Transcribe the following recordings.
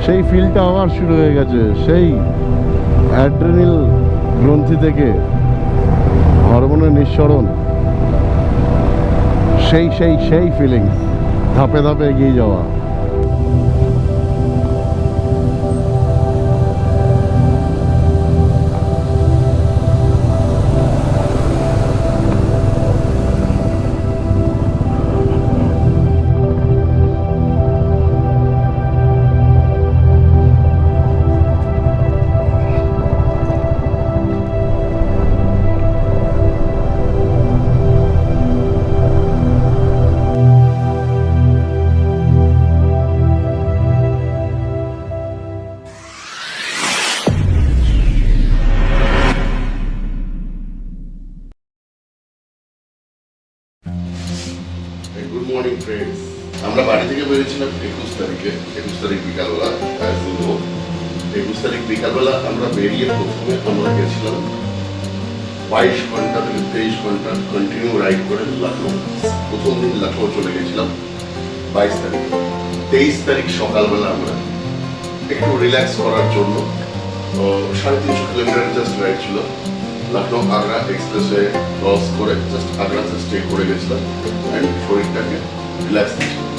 সেই ফিলটা আবার শুরু হয়ে গেছে, সেই অ্যাড্রেনালিন গ্রন্থি থেকে হরমোনের নিঃসরণ, সেই সেই সেই ফিলিংস, ধাপে ধাপে এগিয়ে যাওয়া। গুড মর্নিং ফ্রেন্ডস, আমরা বাড়ি থেকে বেরিয়েছিলাম 21 তারিখ বিকালবেলা। 21 তারিখ বিকালবেলা আমরা বেরিয়ে প্রথমে আমরা গেছিলাম 22 ঘন্টা থেকে 23 ঘন্টা কন্টিনিউ রাইড করে লখনৌ। প্রথম দিন লখনৌ চলে গেছিলাম 22 তারিখ। 23 তারিখ সকালবেলা আমরা একটু রিল্যাক্স করার জন্য 350 কিলোমিটার জাস্ট রাইড ছিল, লখনৌ আগ্রা এক্সপ্রেসওয়ে ক্রস করে জাস্ট আগ্রাতে স্টে করে গেছিলাম অ্যান্ড শরীরটাকে রিল্যাক্স দিয়েছিলাম।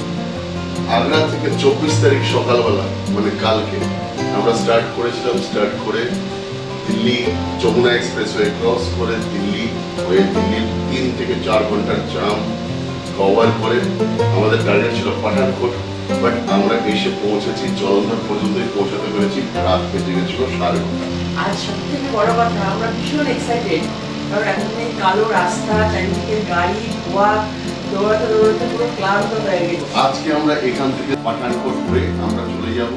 আগ্রা থেকে 24 তারিখ সকালবেলা মানে কালকে আমরা স্টার্ট করেছিলাম। করে দিল্লি যমুনা এক্সপ্রেসওয়ে ক্রস করে দিল্লি হয়ে দিল্লির 3 থেকে 4 ঘন্টার জাম কভার করে আমাদের টার্গেট ছিল পাঠানকোট, বাট আমরা এসে পৌঁছেছি জলন্ধর পর্যন্তই পৌঁছাতে পেরেছি। রাত বেজে গেছিল 9:30। আজ সবথেকে বড় কথা, আমরা ভীষণ এক্সাইটেড, কারণ এখন এই কালো রাস্তা, চারিদিকে গাড়ি ধোয়া, দৌড়াতে দৌড়াতে পুরো ক্লান্ত হয়ে গেছে। আজকে আমরা এখান থেকে পাঠানকোট হয়ে আমরা চলে যাব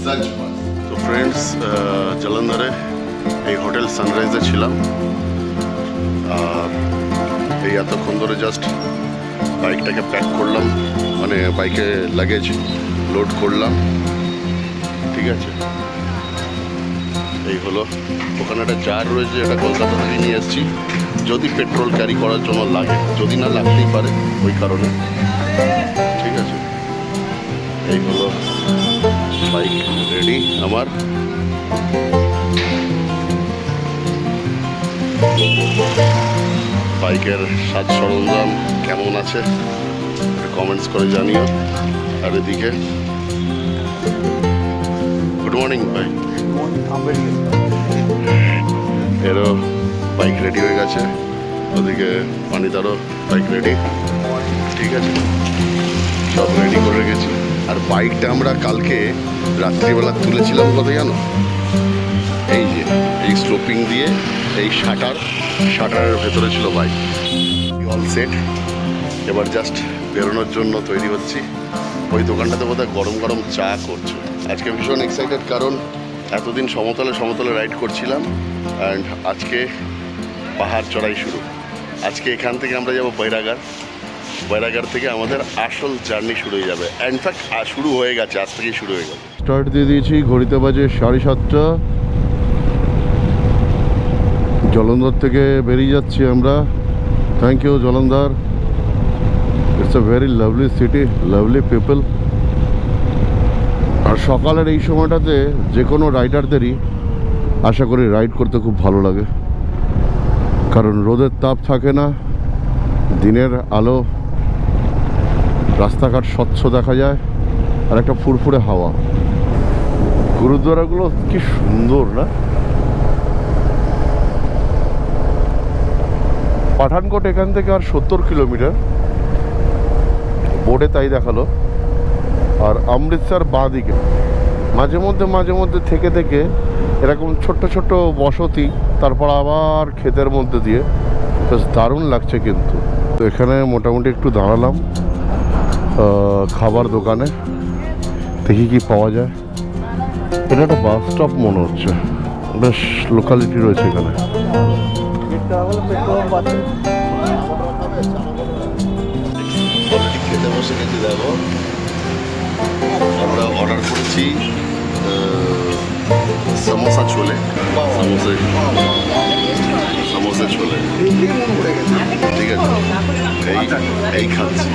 সঞ্জ পাস। তো ফ্রেন্ডস, জলন্ধরে এই হোটেল সানরাইজে ছিলাম, আর এই এতক্ষণ ধরে জাস্ট বাইকটাকে প্যাক করলাম, মানে বাইকে লাগেজ লোড করলাম, ঠিক আছে। এই হলো, ওখানে একটা জার রয়েছে, এটা কলকাতা থেকে নিয়ে এসেছি, যদি পেট্রোল ক্যারি করার জন্য লাগে, যদি না লাগতেই পারে ওই কারণে, ঠিক আছে। এই হলো বাইক রেডি আমার। বাইকের সাজ সরঞ্জাম কেমন আছে কমেন্টস করে জানিও। আর এদিকে গুড মর্নিং ভাই, এরও বাইক রেডি হয়ে গেছে, ওদিকে পানিদারও বাইক রেডি, ঠিক আছে, সব রেডি করে রেখেছি। আর বাইকটা আমরা কালকে রাত্রিবেলা তুলেছিলাম কোথায় জানো, এই যে এই স্লোপিং দিয়ে এই শাটারের ভেতরে ছিল বাইক। অল সেট, এবার জাস্ট বেরোনোর জন্য তৈরি হচ্ছি। ওই দোকানটাতে বোধহয় গরম গরম চা করছে। আজকে ভীষণ এক্সাইটেড, কারণ এতদিন সমতলে রাইড করছিলাম, অ্যান্ড আজকে পাহাড় চড়াই শুরু। আজকে এখান থেকে আমরা যাব বৈরাগার থেকে আমাদের আসল জার্নি শুরু হয়ে যাবে। ইনফ্যাক্ট শুরু হয়ে গেছে, আজ থেকেই শুরু হয়ে গেছে। স্টার্ট দিয়ে দিয়েছি, ঘড়িতে বাজে 7:30। জলন্ধর থেকে বেরিয়ে যাচ্ছি আমরা। Thank you Jalandhar, it's a very lovely city, lovely people. আর সকালের এই সময়টাতে যে কোনো রাইডারদেরই আশা করি রাইড করতে খুব ভালো লাগে, কারণ রোদের তাপ থাকে না, দিনের আলো, রাস্তাঘাট স্বচ্ছ দেখা যায়, আর একটা ফুরফুরে হাওয়া। গুরুদ্বারাগুলো কি সুন্দর না। পাঠানকোট এখান থেকে আর 70 কিলোমিটার, বোর্ডে তাই দেখালো। আর অমৃতসর বাঁ দিকে মাঝে মধ্যে থেকে এরকম ছোট্ট ছোট্ট বসতি, তারপর আবার ক্ষেতের মধ্যে দিয়ে, বেশ দারুণ লাগছে। কিন্তু তো এখানে মোটামুটি একটু দাঁড়ালাম খাবার দোকানে, দেখি কি পাওয়া যায়। এটা একটা বাস স্টপ মনে হচ্ছে, বেশ লোকালিটি রয়েছে এখানে। খেতে বসে গেছি, দেখো আমরা অর্ডার করেছি সমোসা ছোলে, সমোসা ছোলে, ঠিক আছে, এই খাচ্ছি।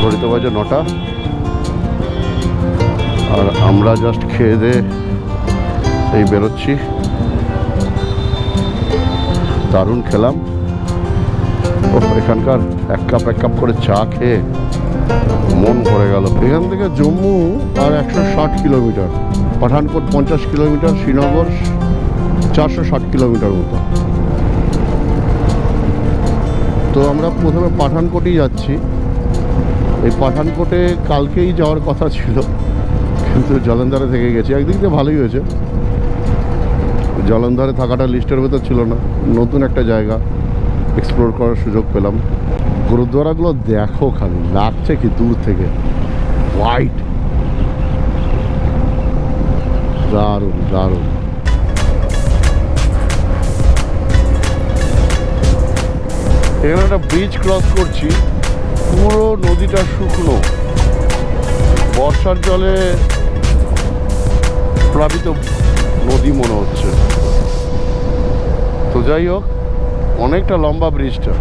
ঘড়িতে বাজে 9টা, আর আমরা জাস্ট খেয়ে দিয়ে এই বেরোচ্ছি। দারুণ খেলাম। ও এখানকার এক কাপ করে চা খেয়ে মন ভরে গেল। এখান থেকে জম্মু আর 160 kilometre, Pathankot 50 kilometre, Srinagar 460 kilometre মতো। তো আমরা প্রথমে পাঠানকোটেই যাচ্ছি। এই পাঠানকোটে কালকেই যাওয়ার কথা ছিল, কিন্তু জলন্ধরে থেকে গেছি। একদিক দিয়ে ভালোই হয়েছে, জলন্ধরে থাকাটা লিস্টের ভেতর ছিল না। নতুন একটা জায়গা এক্সপ্লোর করার সুযোগ পেলাম। গুরুদ্বারাগুলো দেখো, খালি লাগছে কি দূর থেকে, হোয়াইট, দারুণ দারুণ। এখানে একটা ব্রিজ ক্রস করছি, পুরো নদীটা শুকনো, বর্ষার জলে প্লাবিত নদী মনে হচ্ছে। তো যাই হোক, অনেকটা লম্বা ব্রিজটা,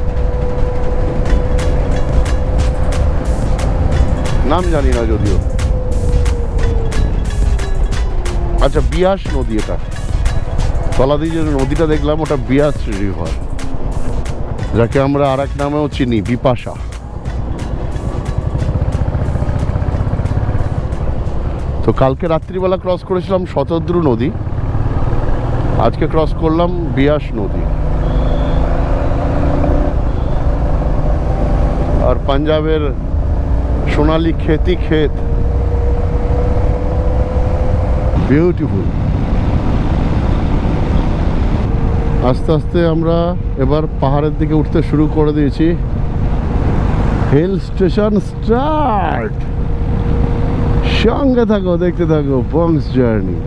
নাম জানি না যদিও। আচ্ছা, বিয়াস নদী এটা। তলাদি যে নদীটা দেখলাম ওটা বিয়াস রিভার, যাকে আমরা আর এক নামেও চিনি, বিপাশা। তো কালকে রাত্রিবেলা ক্রস করেছিলাম শতদ্রু নদী, আজকে ক্রস করলাম বিয়াস নদী। আর পাঞ্জাবের সোনালি খেতি ক্ষেত, বিউটিফুল। আস্তে আস্তে আমরা এবার পাহাড়ের দিকে উঠতে শুরু করে দিয়েছি। Hill station start. সঙ্গে থাকো, দেখতে থাকো বংস জার্নি।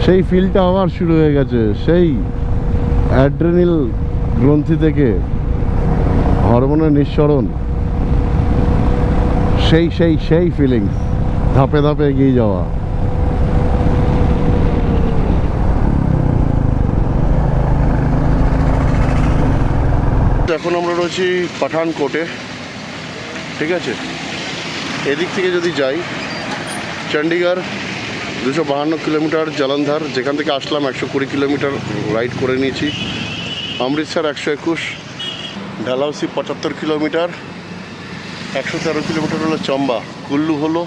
সেই ফিলটা আবার শুরু হয়ে গেছে, সেই অ্যাড্রেনালিন গ্রন্থি থেকে হরমোনের নিঃসরণ, সেই সেই সেই ফিলিংস, ধাপে ধাপে এগিয়ে যাওয়া। এখন আমরা রয়েছি পাঠানকোটে, ঠিক আছে। এদিক থেকে যদি যাই, চণ্ডীগড় 252 কিলোমিটার, জলন্ধর যেখান থেকে আসলাম 120 কিলোমিটার রাইড করে নিয়েছি, অমৃতসর 121, ডালহৌসি 75 কিলোমিটার, 113 কিলোমিটার হলো চম্বা, কুল্লু হলো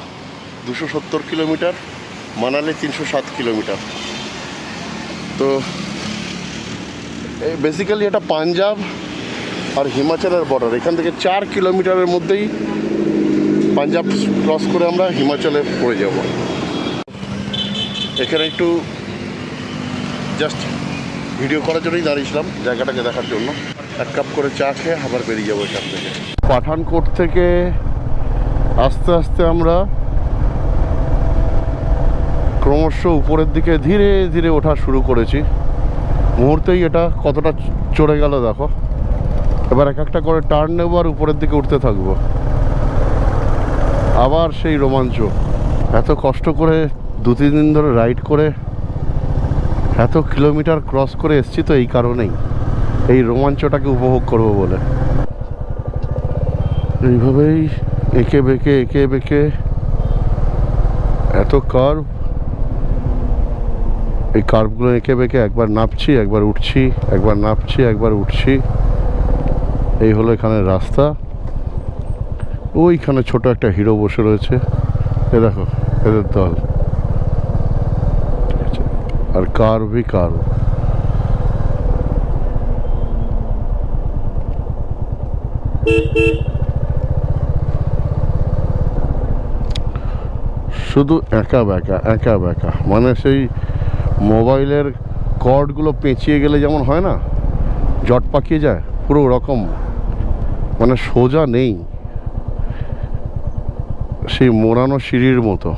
270 কিলোমিটার, মানালি 307 কিলোমিটার। তো বেসিক্যালি এটা পাঞ্জাব আর হিমাচলের বর্ডার। এখান থেকে 4 কিলোমিটারের মধ্যেই পাঞ্জাব ক্রস করে আমরা হিমাচলে পড়ে যাব। এখানে একটু জাস্ট ভিডিও করার জন্যই দাঁড়িয়েছিলাম, জায়গাটাকে দেখার জন্য। এক কাপ করে চা খেয়ে আবার বেরিয়ে যাবো এখান থেকে। পাঠানকোট থেকে আস্তে আস্তে আমরা ক্রমশ উপরের দিকে ধীরে ধীরে ওঠা শুরু করেছি। মুহূর্তেই এটা কতটা চড়ে গেল দেখো। এবার এক একটা করে টার্ন নেবো আর উপরের দিকে উঠতে থাকবো। আবার সেই রোমাঞ্চ। এত কষ্ট করে 2-3 দিন ধরে রাইড করে এত কিলোমিটার ক্রস করে এসছি তো এই কারণেই, এই রোমাঞ্চটাকে উপভোগ করব বলে। এইভাবেই এঁকে বেঁকে এত কার্ভ, এই কার্ভগুলো এঁকে বেঁকে একবার নামছি একবার উঠছি, একবার নামছি একবার উঠছি। এই হলো এখানে রাস্তা। ওইখানে ছোট একটা হিরো বসে রয়েছে, এ দেখো এদের দল। আর কার্ভই কার্ভ। শুধু একা বেঁকা, মানে সেই মোবাইলের কর্ডগুলো পেঁচিয়ে গেলে যেমন হয় না, জট পাকিয়ে যায়, পুরো ওরকম, মানে সোজা নেই, সেই মোড়ানো সিঁড়ির মতো।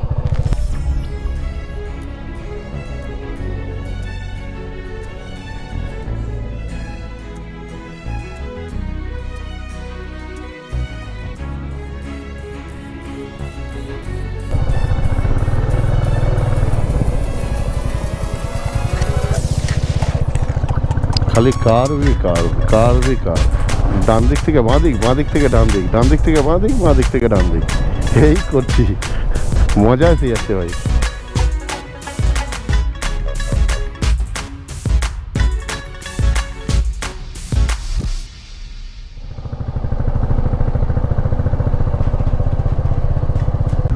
খালি কার্ভই কার্ভ। ডান দিক থেকে বাঁ দিক, বাঁ দিক থেকে ডান দিক, ডান দিক থেকে বাঁ দিক, বাঁ দিক থেকে ডান দিক, এই করছি। মজা এসে যাচ্ছে ভাই।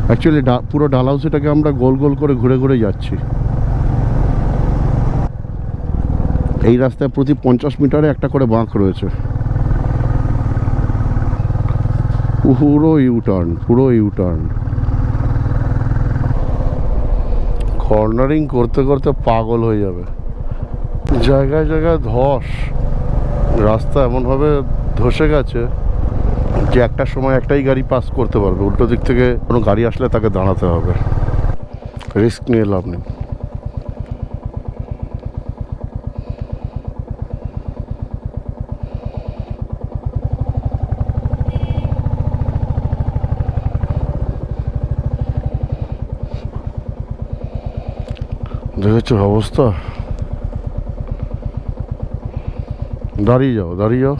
অ্যাকচুয়ালি পুরো ডালহাউসিটাকে আমরা গোল গোল করে ঘুরে ঘুরে যাচ্ছি। এই রাস্তায় প্রতি 50 মিটারে একটা করে বাঁক রয়েছে। পুরো ইউটার্ন, পুরো ইউটার্ন। কর্নারিং করতে করতে পাগল হয়ে যাবে। জায়গায় জায়গায় ধস, রাস্তা এমনভাবে ধসে গেছে যে একটা সময় একটাই গাড়ি পাস করতে পারবে, উল্টো দিক থেকে কোনো গাড়ি আসলে তাকে দাঁড়াতে হবে। রিস্ক নিয়ে লাভ নেই। দেখেছো অবস্থা? দাঁড়িয়ে যাও, দাঁড়িয়ে যাও।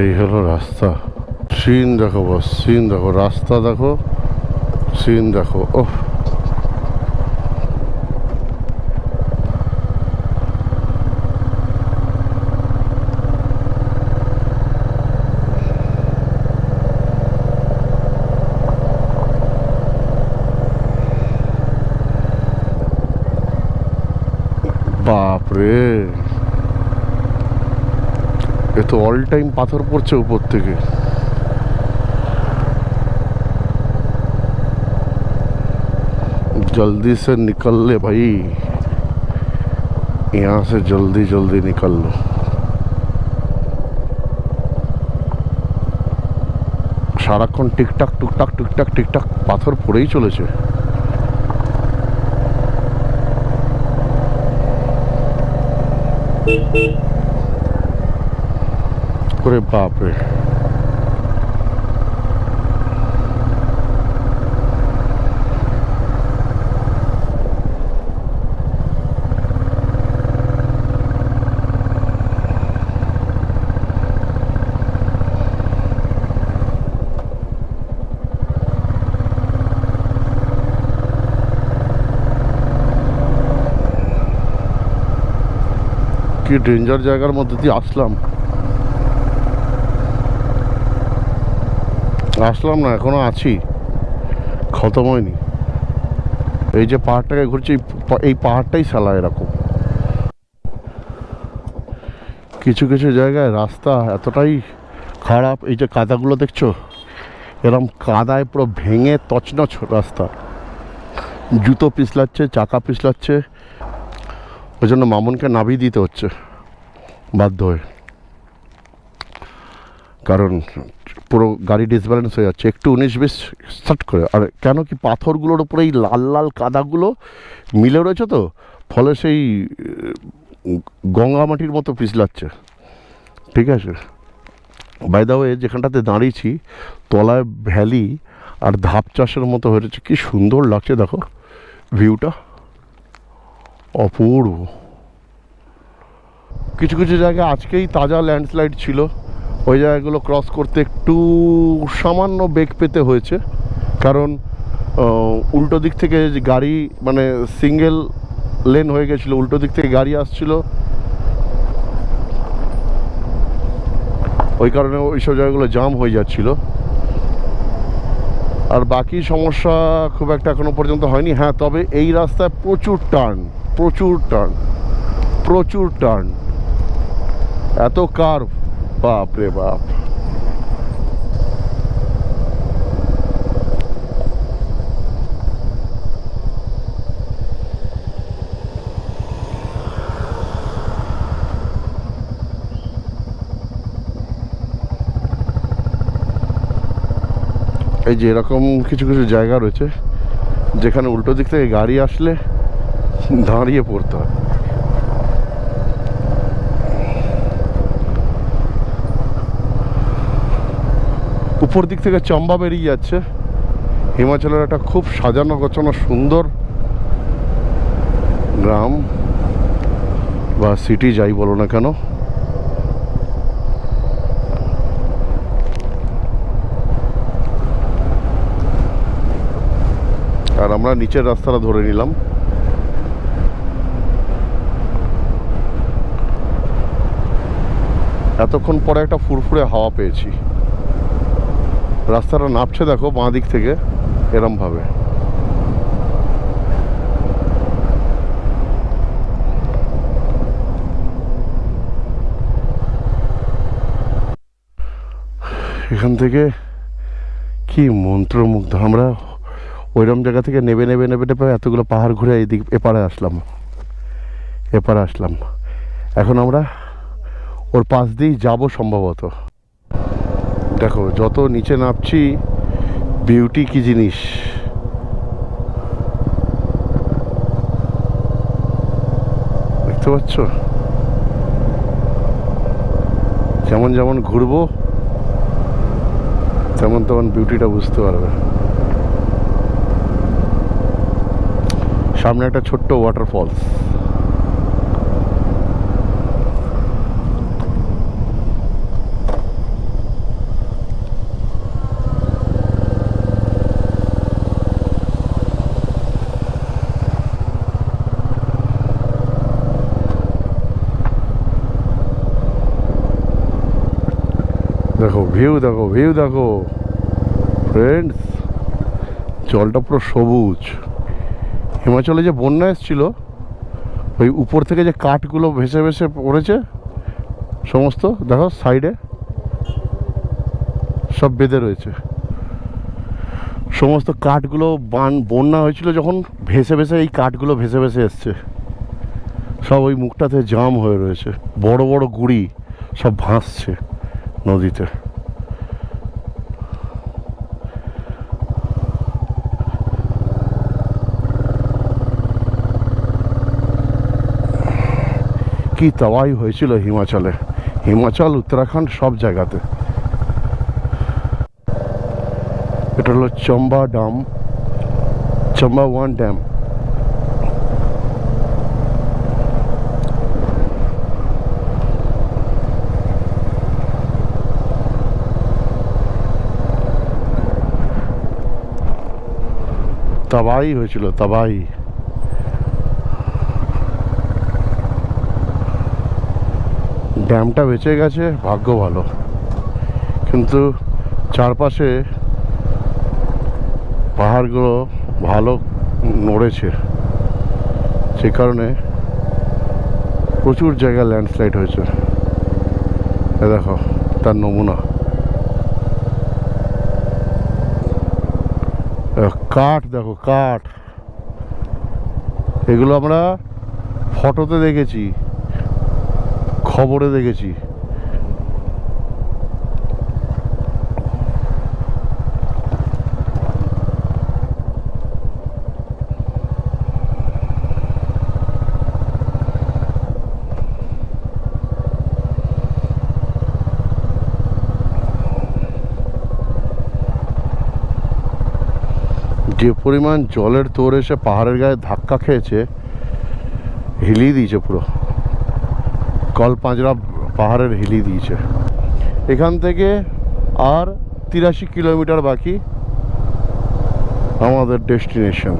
এই হলো রাস্তা। সিন দেখো বস, সিন দেখো, রাস্তা দেখো, সিন দেখো। ওহ, বাপরে, এ তো অল টাইম পাথর পড়ছে উপর থেকে। जल्दी से निकल ले भाई, यहाँ से जल्दी जल्दी निकल लो। সারাক্ষণ টিকটাক টুকটাক টিকটাক টিকটাক পাথর পড়েই চলেছে। ওরে বাপরে, কি ডেঞ্জার জায়গার মধ্যে দিয়ে আসলাম না, এখনো আছি, খতম হয়নি। এই যে পাহাড়টাকে ঘুরছি, এই পাহাড়টাই সালা এরকম। কিছু কিছু জায়গায় রাস্তা এতটাই খারাপ, এই যে কাদাগুলো দেখছো, এরকম কাদায় পুরো ভেঙে তছনছ রাস্তা, জুতো পিছলাচ্ছে, চাকা পিছলাচ্ছে। ওই জন্য মামুনকে নামিয়ে দিতে হচ্ছে বাধ্য হয়ে, কারণ পুরো গাড়ি ডিসব্যালেন্স হয়ে যাচ্ছে। একটু 19-20 স্টার্ট করে, আর কেন কি পাথরগুলোর উপরে এই লাল লাল কাদাগুলো মিলে রয়েছে, তো ফলে সেই গঙ্গা মাটির মতো পিছলাচ্ছে। ঠিক আছে, বাই দ্য ওয়ে, যেখানটাতে দাঁড়িয়েছি তলায় ভ্যালি আর ধাপ চাষের মতো হয়েছে, কি সুন্দর লাগছে দেখো ভিউটা, অপূর্ব। কিছু কিছু জায়গায় আজকেই তাজা ল্যান্ডস্লাইড ছিল, ওই জায়গাগুলো ক্রস করতে একটু সামান্য বেগ পেতে হয়েছে, কারণ উল্টো দিক থেকে গাড়ি, মানে সিঙ্গেল লেন হয়ে গেছিলো, উল্টো দিক থেকে গাড়ি আসছিল, ওই কারণে ওইসব জায়গাগুলো জাম হয়ে যাচ্ছিল। আর বাকি সমস্যা খুব একটা এখনো পর্যন্ত হয়নি। হ্যাঁ, তবে এই রাস্তায় প্রচুর টার্ন, প্রচুর টার্ন, প্রচুর টার্ন, এত কার্ভ, বাপ রে বাপ। এই যে এরকম কিছু কিছু জায়গা রয়েছে যেখানে উল্টো দিক থেকে গাড়ি আসলে দাঁড়িয়ে পড়তে হয়। উপর দিক থেকে চম্বা বেরিয়ে যাচ্ছে। হিমাচলের একটা খুব সাজানো গোছানো সুন্দর গ্রাম বা সিটি যাই বলো না কেন। আর আমরা নিচের রাস্তাটা ধরে নিলাম। এতক্ষণ পরে একটা ফুরফুরে হাওয়া পেয়েছি। রাস্তাটা নামছে দেখো বাঁ দিক থেকে এরম ভাবে। এখান থেকে কি মন্ত্রমুগ্ধ। আমরা ওইরকম জায়গা থেকে নেবে নেবে নেবে নেবে এতগুলো পাহাড় ঘুরে এদিক এপারে আসলাম। এখন আমরা ওর পাশ দিয়েই যাবো সম্ভবত। দেখো যত নিচে নামছি বিউটি কি জিনিস। দেখতে পাচ্ছ, যেমন যেমন ঘুরবো তেমন তেমন বিউটিটা বুঝতে পারবে। সামনে একটা ছোট্ট ওয়াটারফলস। দেখো ভিউ, দেখো ভিউ, দেখো ফ্রেন্ডস, জলটা পুরো সবুজ। হিমাচলে যে বন্যা এসেছিল ওই উপর থেকে যে কাঠগুলো ভেসে ভেসে পড়েছে সমস্ত, দেখো সাইডে সব বেঁধে রয়েছে। সমস্ত কাঠগুলো বন্যা হয়েছিল যখন ভেসে ভেসে এই কাঠগুলো ভেসে ভেসে এসছে, সব ওই মুখটাতে জাম হয়ে রয়েছে। বড় বড় গুড়ি সব ভাসছে নদীতে। কি তাওয়াই হয়েছিল হিমাচলে, হিমাচল উত্তরাখণ্ড সব জায়গাতে। এটা হলো চম্বা ড্যাম, চম্বা 1 ড্যাম। তাবাই হয়েছিল, তাবাই। ড্যামটা বেঁচে গেছে, ভাগ্য ভালো। কিন্তু চারপাশে পাহাড়গুলো ভালো নড়েছে, সে কারণে প্রচুর জায়গায় ল্যান্ডস্লাইড হয়েছে। এ দেখো তার নমুনা। কাঠ দেখো, কাঠ। এগুলো আমরা ফটোতে দেখেছি, খবরে দেখেছি। যে পরিমাণ জলের তোর এসে পাহাড়ের গায়ে ধাক্কা খেয়েছে, হিলিয়ে দিয়েছে পুরো, কল পাঁজরা পাহাড়ের হিলিয়ে দিয়েছে। এখান থেকে আর 83 কিলোমিটার বাকি আমাদের ডেস্টিনেশন।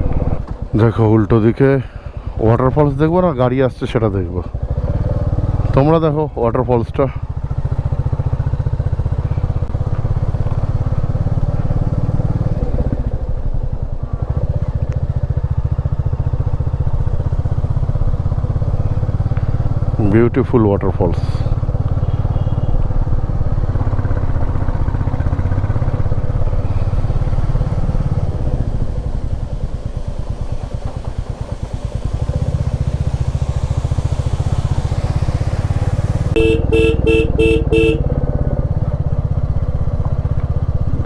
দেখো উল্টো দিকে ওয়াটারফলস দেখবো না গাড়ি আসছে সেটা দেখবো। তোমরা দেখো ওয়াটারফলসটা। Beautiful waterfalls.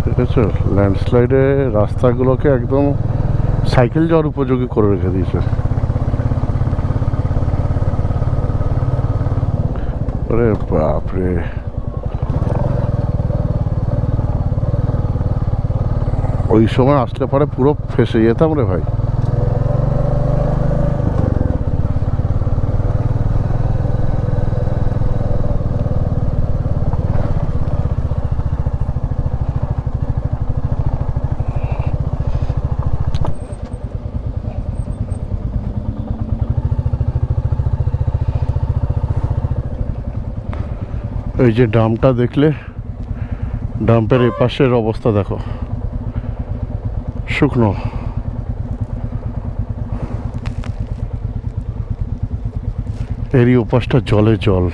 ঠিক আছে, ল্যান্ডস্লাইডে রাস্তাগুলোকে একদম সাইকেল যাওয়ার উপযোগী করে রেখে দিয়েছে। আরে বাপরে, ওই সময় আসলে পরে পুরো ফেসে যেতাম রে ভাই। এই যে ডাম্পটা দেখলে, ডাম্পের এপাশের অবস্থা দেখো, শুকনো। এরই ওপাশটা জলে জল।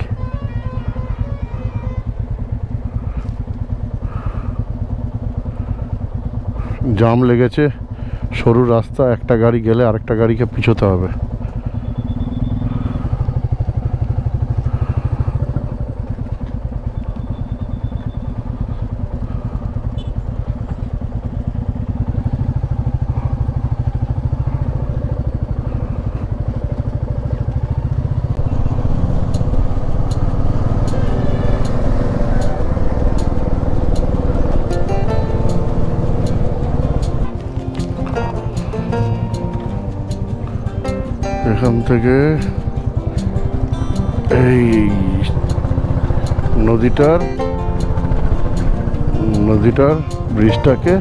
জাম লেগেছে, সরু রাস্তা, একটা গাড়ি গেলে আরেকটা গাড়িকে পিছোতে হবে। এখান থেকে এই নদীটার ব্রিজটাকে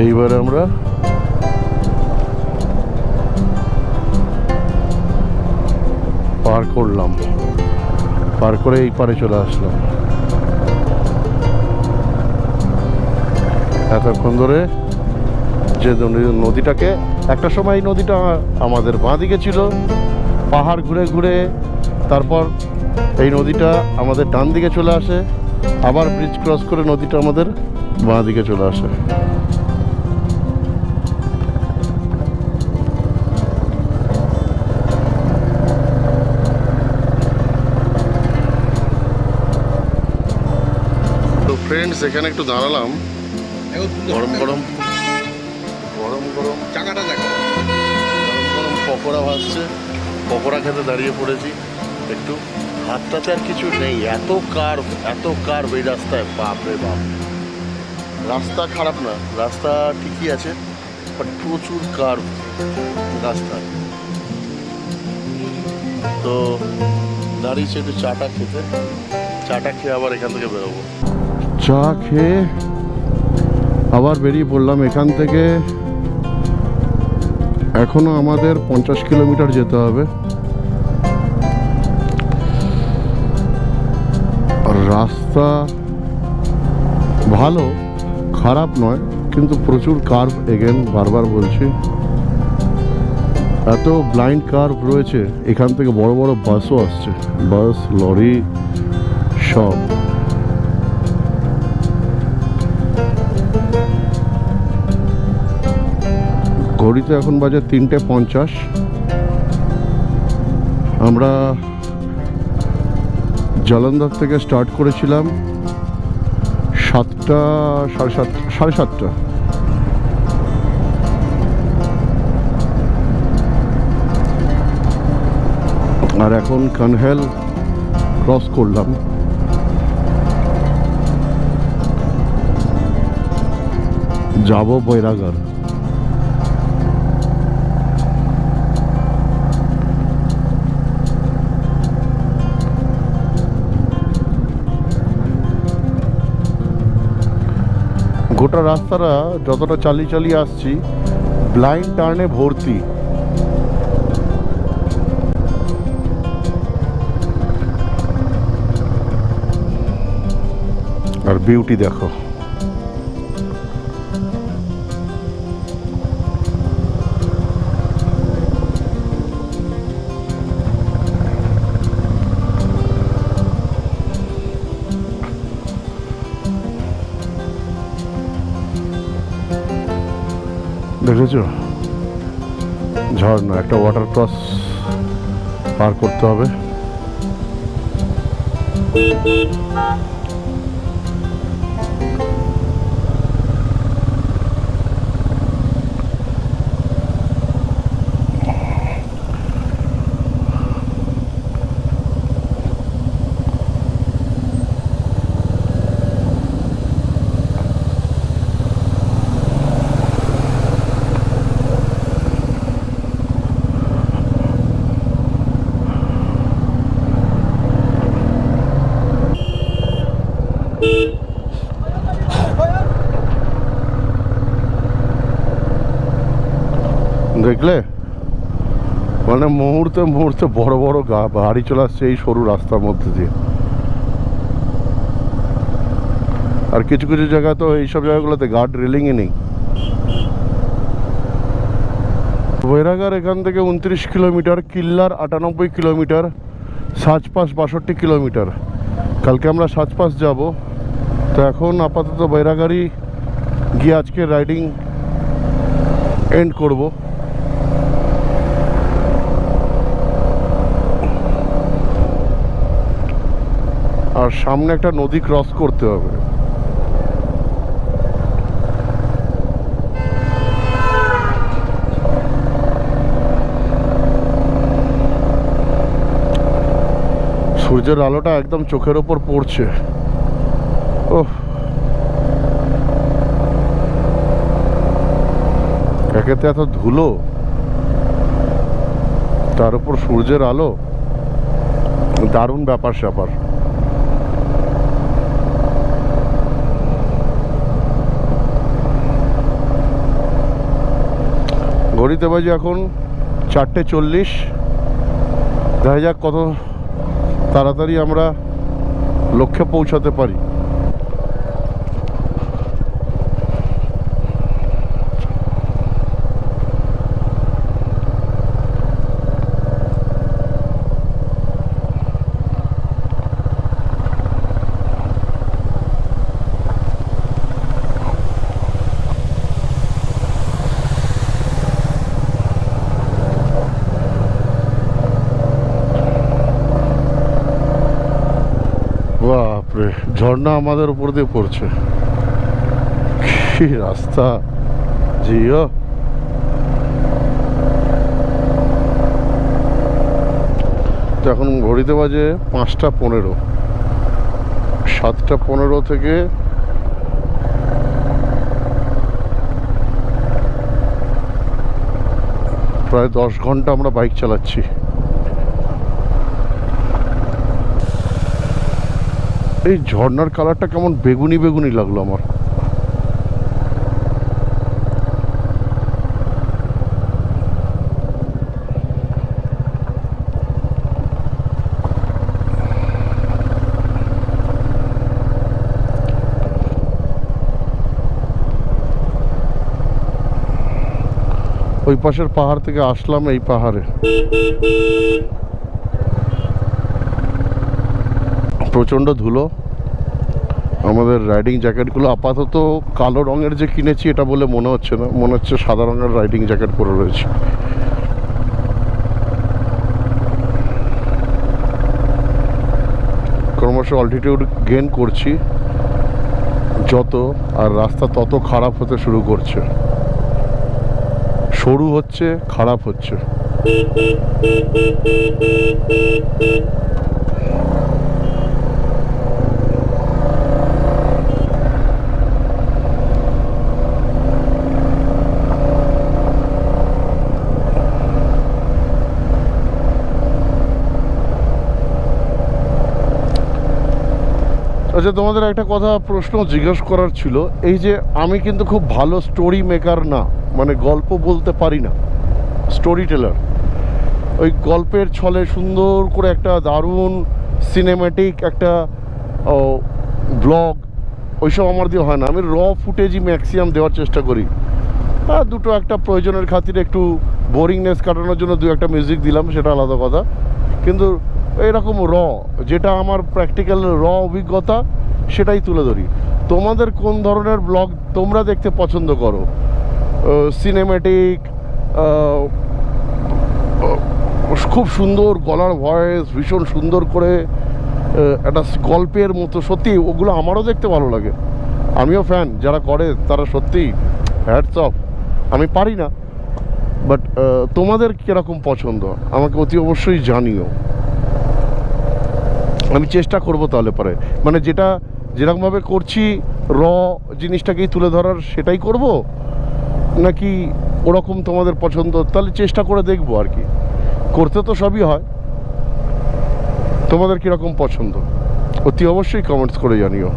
এইবারে আমরা পার করলাম, পার করে এই পারে চলে আসলাম। এতক্ষণ ধরে যে নদীটাকে, একটা সময় এই নদীটা আমাদের বাঁ দিকে ছিল, পাহাড় ঘুরে ঘুরে তারপর এই নদীটা আমাদের ডান দিকে চলে আসে, আবার ব্রিজ ক্রস করে নদীটা আমাদের বাঁ দিকে চলে আসে। তো ফ্রেন্ডস, এখানে একটু দাঁড়ালাম, গরম গরম চাকাটা দেখো, গরম গরম পকোড়া ভাজছে, পকোড়া খেতে দাঁড়িয়ে পড়েছি একটু। হাতটাতে আর কিছু নেই, এত কার্ভ এই রাস্তায়, বাপ রে বাপ। রাস্তা খারাপ না, রাস্তা ঠিকই আছে, বাট প্রচুর কার্ভ রাস্তা। তো দাঁড়িয়েছে একটু চাটা খেতে, চাটা খেয়ে আবার এখান থেকে বেরোবো। চা খেয়ে আবার বেরিয়ে পড়লাম এখান থেকে। এখনো আমাদের 50 কিলোমিটার যেতে হবে। রাস্তা ভালো, খারাপ নয়, কিন্তু প্রচুর কার্ভ। এগেন বারবার বলছি, এত ব্লাইন্ড কার্ভ রয়েছে। এখান থেকে বড় বড় বাসও আসছে, বাস, লরি সব। ঘড়িতে এখন বাজে 3:50। আমরা জলন্ধর থেকে স্টার্ট করেছিলাম 7টা, সাড়ে সাতটা। আর এখন কানহেল ক্রস করলাম। যাব বৈরাগড়। গোটা রাস্তাটা যতটা চালিয়ে আসছি, ব্লাইন্ড টার্নে ভর্তি। আর বিউটি দেখো, দেখেছো ঝর্ণা, একটা ওয়াটার ক্রস পার করতে হবে। দেখলে মানে মুহূর্তে মুহূর্তে বড় বড় গাড়ি চলে আসছে এই সরু রাস্তার মধ্যে দিয়ে। আর কিছু কিছু জায়গায় তো এইসব জায়গাগুলোতে গার্ড রেলিংই নেই। বৈরাগার এখান থেকে 29 কিলোমিটার, কিল্লার 98 কিলোমিটার, সাজপাস 62 কিলোমিটার। কালকে আমরা সাজপাস যাব। তো এখন আপাতত বৈরাগাড়ি গিয়ে আজকে রাইডিং এন্ড করব। আর সামনে একটা নদী ক্রস করতে হবে। সূর্যের আলোটা একদম চোখের ওপর পড়ছে। ওহ, একেতে এত ধুলো, তার উপর সূর্যের আলো, দারুণ ব্যাপার স্যাপার। ঘড়িতে বাজে এখন 4:40। দেখা যাক কত তাড়াতাড়ি আমরা লক্ষ্যে পৌঁছাতে পারি। বাপরে, ঝর্ণা আমাদের উপর দিয়ে পড়ছে। কি রাস্তা জিও। তো এখন ঘড়িতে বাজে 5:15। 7:15 থেকে প্রায় 10 ঘন্টা আমরা বাইক চালাচ্ছি। এই ঝর্ণার কালারটা কেমন বেগুনি বেগুনি লাগলো আমার। ওই পাশের পাহাড় থেকে আসলাম এই পাহাড়ে। প্রচণ্ড ধুলো। আমাদের রাইডিং জ্যাকেটগুলো আপাতত কালো রঙের যে কিনেছি এটা বলে মনে হচ্ছে না, মনে হচ্ছে সাদা রঙের রাইডিং জ্যাকেট পরে রয়েছে। ক্রমশ অল্টিটিউড গেইন করছি যত, আর রাস্তা তত খারাপ হতে শুরু করছে। সরু হচ্ছে, খারাপ হচ্ছে। আচ্ছা, তোমাদের একটা কথা প্রশ্ন জিজ্ঞেস করার ছিল। এই যে আমি কিন্তু খুব ভালো স্টোরি মেকার না, মানে গল্প বলতে পারি না, স্টোরি টেলার। ওই গল্পের ছলে সুন্দর করে একটা দারুণ সিনেম্যাটিক একটা ব্লগ ওইসব আমার দিয়ে হয় না। আমি র ফুটেজই ম্যাক্সিমাম দেওয়ার চেষ্টা করি। আর দুটো একটা প্রয়োজনের খাতিরে একটু বোরিংনেস কাটানোর জন্য দু একটা মিউজিক দিলাম, সেটা আলাদা কথা। কিন্তু এরকম যেটা আমার প্র্যাকটিক্যাল অভিজ্ঞতা সেটাই তুলে ধরি। তোমাদের কোন ধরনের ব্লগ তোমরা দেখতে পছন্দ করো সিনেম্যাটিক, খুব সুন্দর গলার ভয়েস, ভীষণ সুন্দর করে একটা গল্পের মতো। সত্যি ওগুলো আমারও দেখতে ভালো লাগে, আমিও ফ্যান। যারা করে তারা সত্যি হ্যাটস অফ। আমি পারি না, বাট তোমাদের কীরকম পছন্দ আমাকে অতি অবশ্যই জানিও। আমি চেষ্টা করব তাহলে পরে, মানে যেটা যেরকমভাবে করছি র জিনিসটাকেই তুলে ধরার সেটাই করব, নাকি ওরকম তোমাদের পছন্দ, তাহলে চেষ্টা করে দেখবো আর কি। করতে তো সবই হয়। তোমাদের কীরকম পছন্দ অতি অবশ্যই কমেন্টস করে জানিও।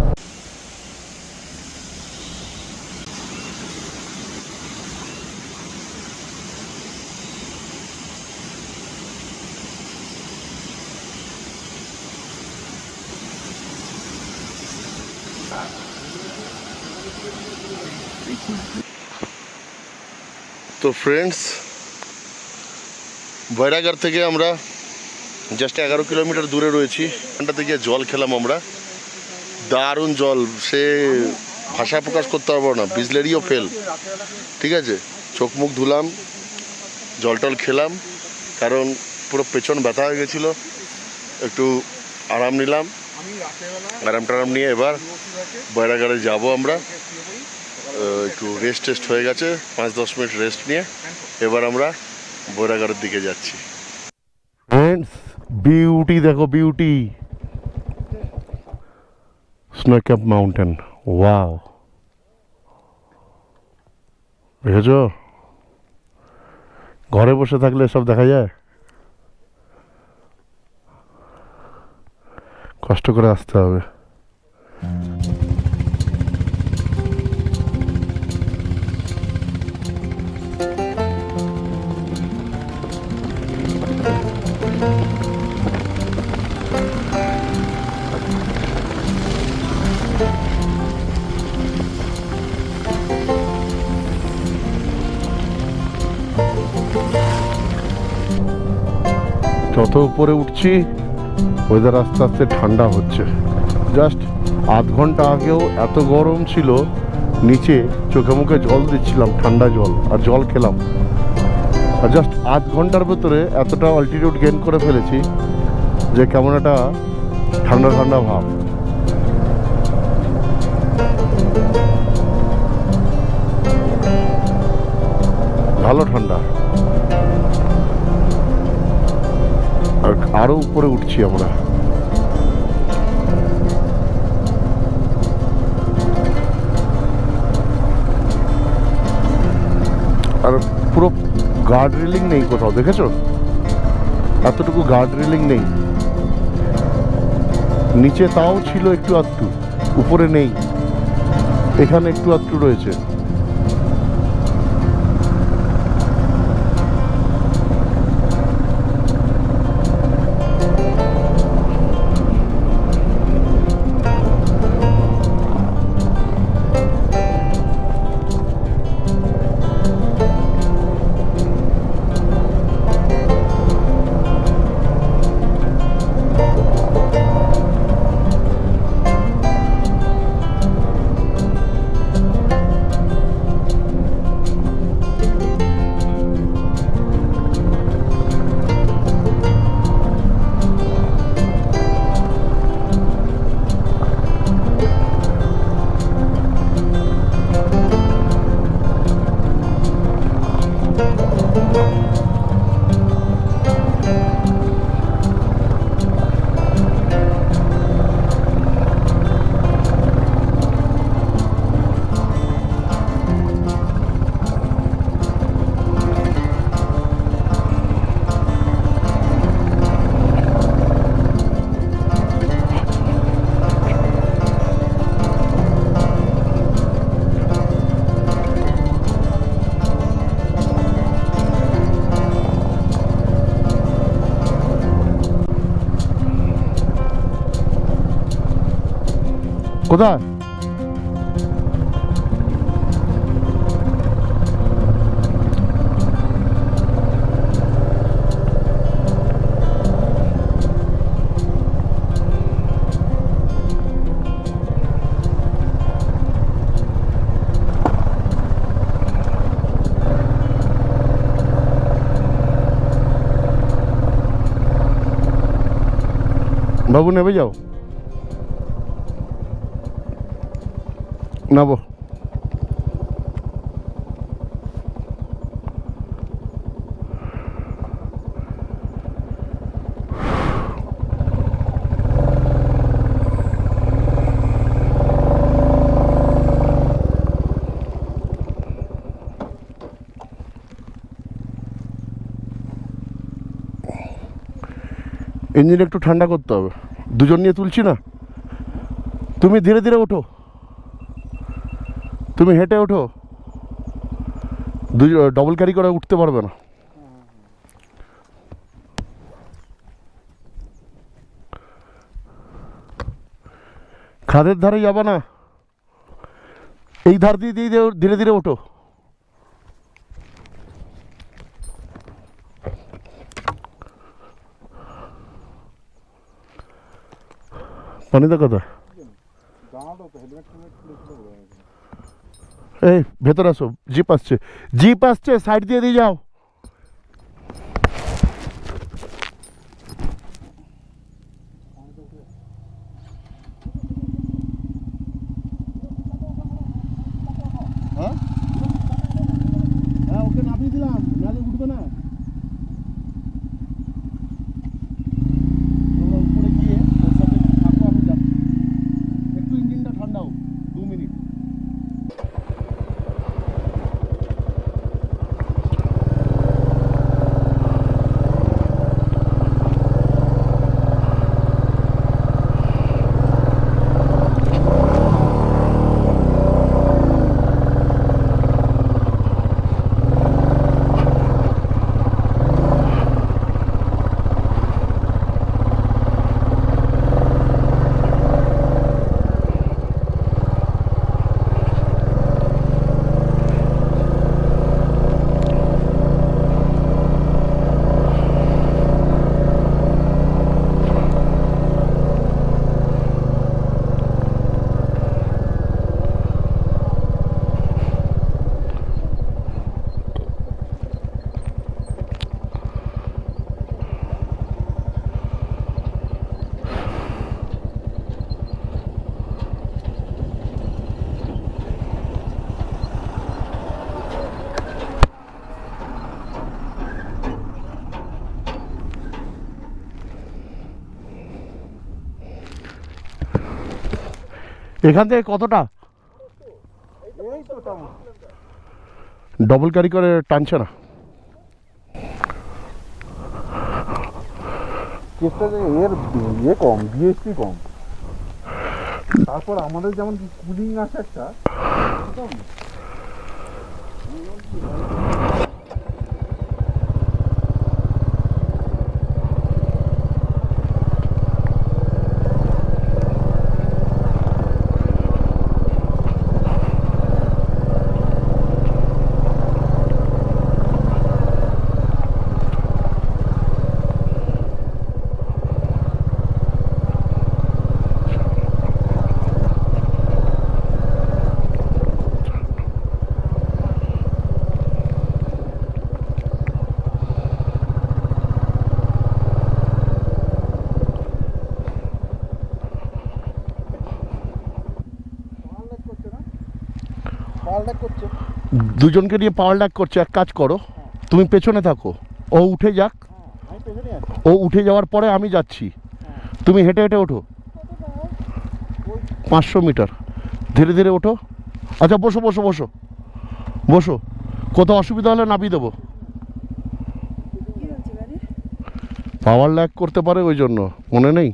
তো ফ্রেন্ডস, বৈরাগার থেকে আমরা জাস্ট 11 কিলোমিটার দূরে রয়েছি। এখানটা থেকে জল খেলাম আমরা, দারুণ জল, সে ভাষা প্রকাশ করতে পারবো না, বিসলেরিও ফেল। ঠিক আছে, চোখ মুখ ধুলাম, জল টল খেলাম, কারণ পুরো পেছন ব্যথা হয়ে গেছিলো। একটু আরাম নিলাম, আরাম টারাম নিয়ে এবার বৈরাগারে যাব আমরা। একটু রেস্ট হয়ে গেছে, 5-10 মিনিট রেস্ট নিয়ে এবার আমরা বৈরাগাড়ের দিকে যাচ্ছি। ফ্রেন্ডস, বিউটি দেখো, beauty, snow cap mountain. Wow, দেখেছো? ঘরে বসে থাকলে সব দেখা যায়, কষ্ট করে আসতে হবে। যত উপরে উঠছি ওয়েদার আস্তে আস্তে ঠান্ডা হচ্ছে। জাস্ট আধ ঘন্টা আগেও এত গরম ছিল, নিচে চোখে মুখে জল দিচ্ছিলাম, ঠান্ডা জল, আর জল খেলাম। আর জাস্ট আধ ঘন্টার ভেতরে এতটা অল্টিটিউড গেইন করে ফেলেছি যে কেমন একটা ঠান্ডা ঠান্ডা ভাব। ভালো ঠান্ডা। আর আরো উপরে উঠছি আমরা। আর পুরো গার্ড রেলিং নেই কোথাও, দেখেছো? এতটুকু গার্ড রেলিং নেই। নিচে তাও ছিল একটু আধটু, উপরে নেই, এখানে একটু আধটু রয়েছে। কোথায়? বাবু নেমে যাও, নাবো। ইঞ্জিন একটু ঠান্ডা করতে হবে, দুজন নিয়ে তুলছি না। তুমি ধীরে ধীরে ওঠো, তুমি হেঁটে ওঠো, ডবল ক্যারি করে উঠতে পারবে না। খাদের ধারে যাবে না, এই ধার দিয়ে দিয়ে ধীরে ধীরে ওঠো। পানিতে কথা, এই ভেতর আসো, জিপ আসছে, জিপ আসছে, সাইড দিয়ে দিয়ে যাও। হ্যাঁ ওকে নামিয়ে দিলাম, নালে উঠবে না। তোমরা উপরে গিয়ে ওর সাথে থাকো, আমি যাচ্ছি। একটু ইঞ্জিনটা ঠান্ডা হোক, 2 মিনিট। এখান থেকে কতটা? ডবল ক্যারি করে টানছে না। এর ইয়ে কম, বিএসপি কম। তারপর আমাদের যেমন কুলিং আছে একটা, দুজনকে নিয়ে পাওয়ার ল্যাগ করছে। এক কাজ করো, তুমি পেছনে থাকো, ও উঠে যাক, ও উঠে যাওয়ার পরে আমি যাচ্ছি, তুমি হেঁটে হেঁটে ওঠো। 500 মিটার ধীরে ধীরে ওঠো। আচ্ছা বসো বসো বসো বসো, কোথাও অসুবিধা হলে নামিয়ে দেবো। পাওয়ার ল্যাগ করতে পারে, ওই জন্য মনে নেই।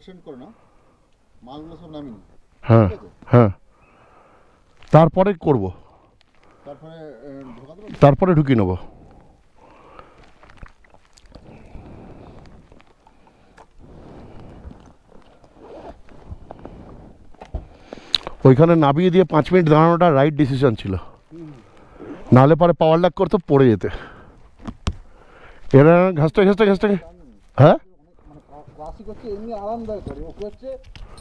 সেন্ড করে নাও, মালগুলো সব নামিয়ে নিই, হ্যাঁ ঠিক আছে? হ্যাঁ, তারপরে করব, তারপরে ঢোকাতে পারবো? তারপরে ঢুকিয়ে নেবো। ওইখানে নামিয়ে দিয়ে 5 মিনিট দাঁড়ানোটা রাইট ডিসিশন ছিল, নাহলে পরে পাওয়ার ল্যাগ করতে পড়ে যেতে। এরা ঘাসটা ঘাসটা ঘাসটা, হ্যাঁ মানে ক্লাসিক হচ্ছে এমনি আরামদায়ক গাড়ি, ওকে হচ্ছে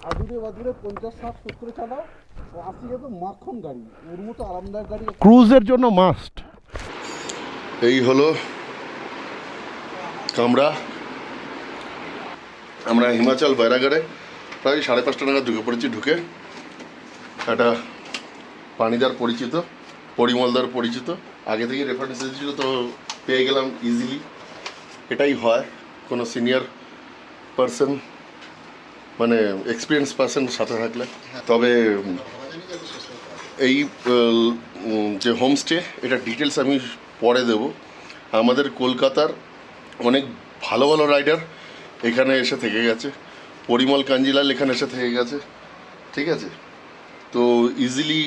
আদুরে বাদুরে 50-60-70 চালাও, ক্লাসিক তো মাখন গাড়ি, ওর মতো আরামদায়ক গাড়ি। ক্রুজের জন্য মাস্ট। এই হলো কামরা। আমরা হিমাচল বৈরাগড়ে প্রায় 5:30 নাগাদ ঢুকে পড়েছি। ঢুকে একটা পানিদার পরিচিত, পরিমলদার পরিচিত, আগে থেকে রেফারেন্স এসেছিলো তো পেয়ে গেলাম ইজিলি। এটাই হয় কোনো সিনিয়র পারসন, মানে এক্সপিরিয়েন্স পারসন সাথে থাকলে। তবে এই যে হোমস্টে, এটা ডিটেলস আমি পরে দেব। আমাদের কলকাতার অনেক ভালো ভালো রাইডার এখানে এসে থেকে গেছে, পরিমল কাঞ্জিলাল এখানে এসে থেকে গেছে, ঠিক আছে? তো ইজিলি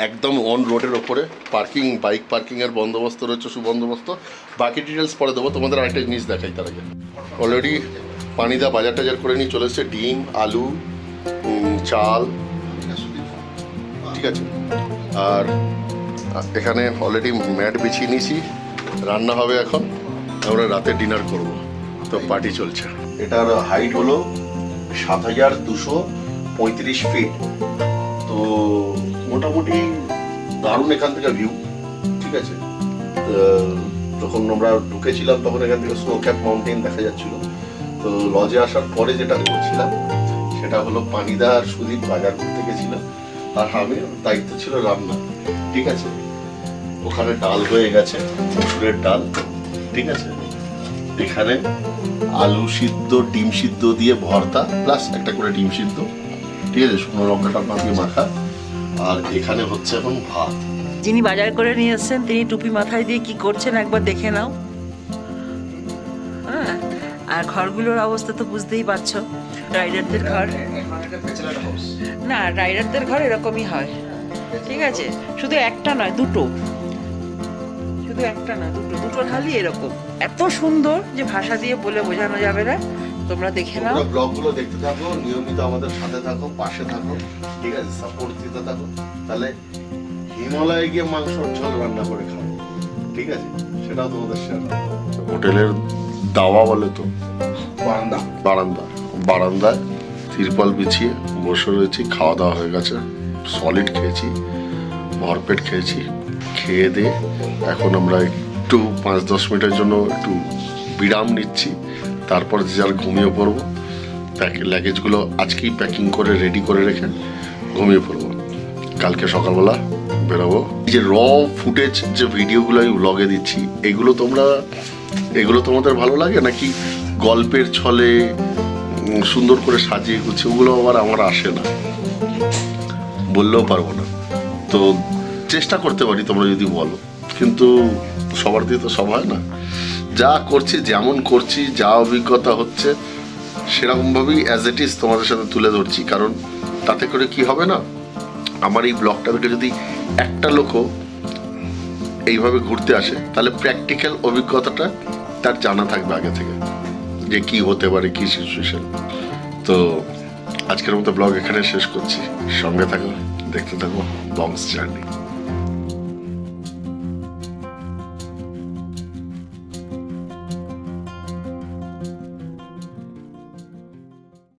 একদম অন রোডের ওপরে পার্কিং, বাইক পার্কিংয়ের বন্দোবস্ত রয়েছে, সুবন্দোবস্ত। বাকি ডিটেলস পরে দেবো। তোমাদের আরেকটা জিনিস দেখাই তার আগে। অলরেডি পানিদা বাজার টাজার করে নিয়ে চলে এসছে, ডিম, আলু, চাল, ঠিক আছে? আর এখানে অলরেডি ম্যাট বিছিয়ে নিয়েছি, রান্না হবে এখন, আমরা রাতে ডিনার করব। তো পার্টি চলছে। এটার হাইট হলো 7235 ফিট। তো মোটামুটি দারুণ এখান থেকে ভিউ, ঠিক আছে? যখন আমরা ঢুকেছিলাম তখন এখান থেকে স্নো ক্যাপ মাউন্টেন দেখা যাচ্ছিল। তো লজে আসার পরে যেটা করছিলাম সেটা হলো পানিদা আর সুদীপ বাজার করতে গেছিল, আর আমি দায়িত্ব ছিল রান্না, ঠিক আছে? ওখানে ডাল হয়ে গেছে, মসুরের ডাল, ঠিক আছে? এখানে আলু সিদ্ধ, ডিম সিদ্ধ দিয়ে ভর্তা, প্লাস একটা করে ডিম সিদ্ধ, ঠিক আছে? শুকনো লঙ্কা টঙ্কা দিয়ে মাখা। আর এখানে হচ্ছে এখন ভাত। যিনি বাজার করে নিয়ে এসেছেন তিনি টুপি মাথায় দিয়ে কি করছেন একবার দেখে নাও। হ্যাঁ, আর ঘরগুলোর অবস্থা তো বুঝতেই পারছো, রাইডারদের ঘর না, রাইডারদের ঘর এরকমই হয়, ঠিক আছে? শুধু একটা নয়, দুটো, শুধু একটা না, দুটো খালি এরকম, এত সুন্দর যে ভাষা দিয়ে বলে বোঝানো যাবে না। তোমরা দেখে নাও, তোমরা ব্লগগুলো দেখতে থাকো, নিয়মিত আমাদের সাথে থাকো, পাশে থাকো, ঠিক আছে? সাপোর্ট দিতে থাকো, তাহলে হিমালয়ে গিয়ে মাংসর ঝোল রান্না করে খাবো, ঠিক আছে? সেটাও তোমাদের শেয়ার। হোটেলের দাওয়া বলে তো বারান্দা, বারান্দায় তিরপল বিছিয়ে বসে রয়েছি। খাওয়া দাওয়া হয়ে গেছে, সলিড খেয়েছি, ভরপেট খেয়েছি। খেয়ে দিয়ে এখন আমরা একটু 5-10 মিনিটের জন্য একটু বিরাম নিচ্ছি, তারপর যে যার ঘুমিয়ে পড়বো। লাগেজগুলো আজকেই প্যাকিং করে রেডি করে রেখে ঘুমিয়ে পড়বো। কালকে সকালবেলা বেরোবো। যে র ফুটেজ যে ভিডিওগুলো আমি ব্লগে দিচ্ছি, এগুলো তোমাদের ভালো লাগে নাকি গল্পের ছলে সুন্দর করে সাজিয়ে গুছিয়ে? ওগুলো আবার আমার আসে না, বললেও পারবো না। তো চেষ্টা করতে পারি তোমরা যদি বলো, কিন্তু সবার দিয়ে তো সব হয় না। যা করছি, যেমন করছি, যা অভিজ্ঞতা হচ্ছে সেরকমভাবেই অ্যাজ ইট ইজ তোমাদের সাথে তুলে ধরছি। কারণ তাতে করে কি হবে না, আমার এই ব্লগটা থেকে যদি একটা লোকও এইভাবে ঘুরতে আসে, তাহলে প্র্যাকটিক্যাল অভিজ্ঞতাটা তার জানা থাকবে আগে থেকে, যে কি হতে পারে, কি সিচুয়েশন। তো আজকের মতো ব্লগ এখানে শেষ করছি। সঙ্গে থাকো, দেখতে থাকো বংস জার্নি।